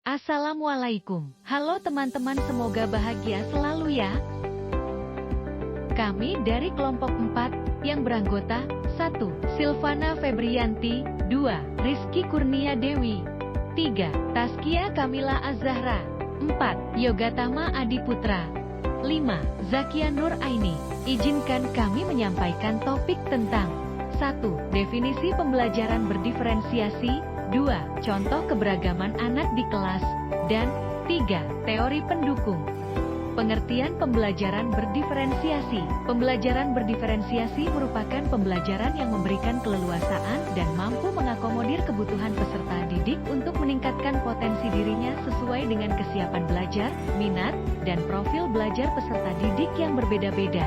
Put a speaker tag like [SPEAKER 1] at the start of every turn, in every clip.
[SPEAKER 1] Assalamualaikum. Halo teman-teman, semoga bahagia selalu ya. Kami dari kelompok 4 yang beranggota 1. Silvana Febrianti, 2. Rizky Kurnia Dewi, 3. Taskia Kamila Az-Zahra, 4. Yogatama Adi Putra, 5. Zakia Nur Aini. Izinkan kami menyampaikan topik tentang 1. Definisi pembelajaran berdiferensiasi, 2. Contoh keberagaman anak di kelas, dan 3. Teori pendukung. Pengertian pembelajaran berdiferensiasi. Pembelajaran berdiferensiasi merupakan pembelajaran yang memberikan keleluasaan dan mampu mengakomodir kebutuhan peserta didik untuk meningkatkan potensi dirinya sesuai dengan kesiapan belajar, minat, dan profil belajar peserta didik yang berbeda-beda.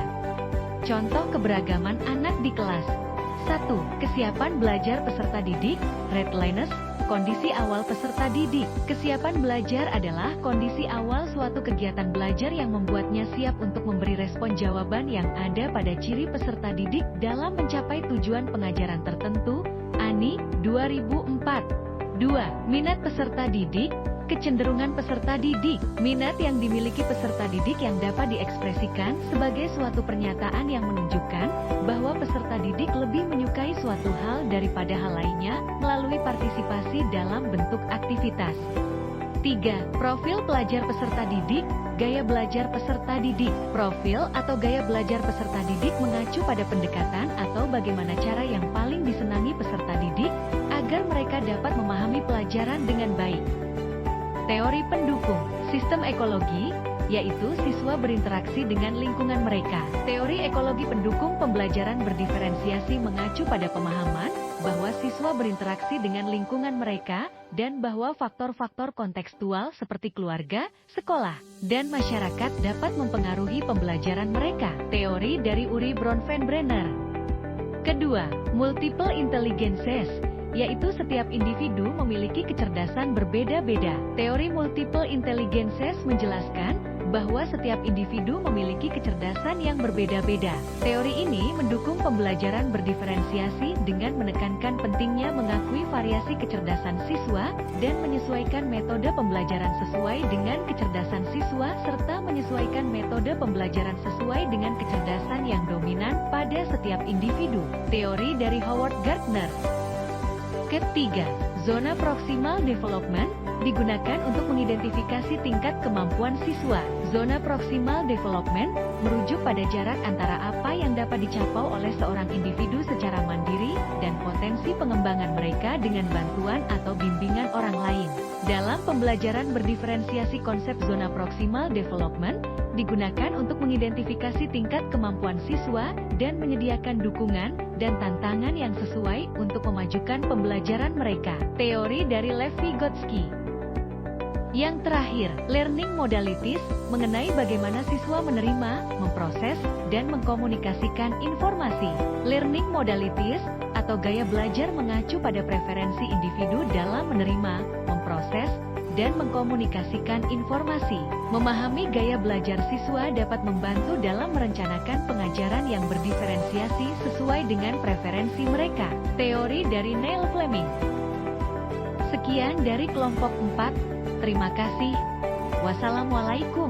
[SPEAKER 1] Contoh keberagaman anak di kelas. 1. Kesiapan belajar peserta didik, readiness, kondisi awal peserta didik. Kesiapan belajar adalah kondisi awal suatu kegiatan belajar yang membuatnya siap untuk memberi respon jawaban yang ada pada ciri peserta didik dalam mencapai tujuan pengajaran tertentu. ANI, 2004. 2. Minat peserta didik, kecenderungan peserta didik. Minat yang dimiliki peserta didik yang dapat diekspresikan sebagai suatu pernyataan yang menunjukkan bahwa peserta didik lebih menyukai suatu hal daripada hal lainnya melalui partisipasi dalam bentuk aktivitas. 3. Profil pelajar peserta didik, gaya belajar peserta didik. Profil atau gaya belajar peserta didik mengacu pada pendekatan atau bagaimana cara yang paling disenangi peserta didik agar mereka dapat memahami pelajaran dengan baik. Teori pendukung, sistem ekologi, yaitu siswa berinteraksi dengan lingkungan mereka. Teori ekologi pendukung pembelajaran berdiferensiasi mengacu pada pemahaman bahwa siswa berinteraksi dengan lingkungan mereka dan bahwa faktor-faktor kontekstual seperti keluarga, sekolah, dan masyarakat dapat mempengaruhi pembelajaran mereka. Teori dari Uri Bronfenbrenner. Kedua, multiple intelligences, yaitu setiap individu memiliki kecerdasan berbeda-beda. Teori multiple intelligences menjelaskan bahwa setiap individu memiliki kecerdasan yang berbeda-beda. Teori ini mendukung pembelajaran berdiferensiasi dengan menekankan pentingnya mengakui variasi kecerdasan siswa dan menyesuaikan metode pembelajaran sesuai dengan kecerdasan siswa serta menyesuaikan metode pembelajaran sesuai dengan kecerdasan yang dominan pada setiap individu. Teori dari Howard Gardner. Ketiga, zona proximal development digunakan untuk mengidentifikasi tingkat kemampuan siswa. Zona proximal development merujuk pada jarak antara apa yang dapat dicapai oleh seorang individu secara mandiri dan potensi pengembangan mereka dengan bantuan atau bimbingan orang lain. Dalam pembelajaran berdiferensiasi, konsep zona proximal development digunakan untuk mengidentifikasi tingkat kemampuan siswa dan menyediakan dukungan dan tantangan yang sesuai untuk memajukan pembelajaran mereka. Teori dari Lev Vygotsky. Yang terakhir, learning modalities, mengenai bagaimana siswa menerima, memproses, dan mengkomunikasikan informasi. Learning modalities, atau gaya belajar mengacu pada preferensi individu dalam menerima, memproses, dan mengkomunikasikan informasi. Memahami gaya belajar siswa dapat membantu dalam merencanakan pengajaran yang berdiferensiasi sesuai dengan preferensi mereka. Teori dari Neil Fleming. Sekian dari kelompok 4. Terima kasih. Wassalamualaikum.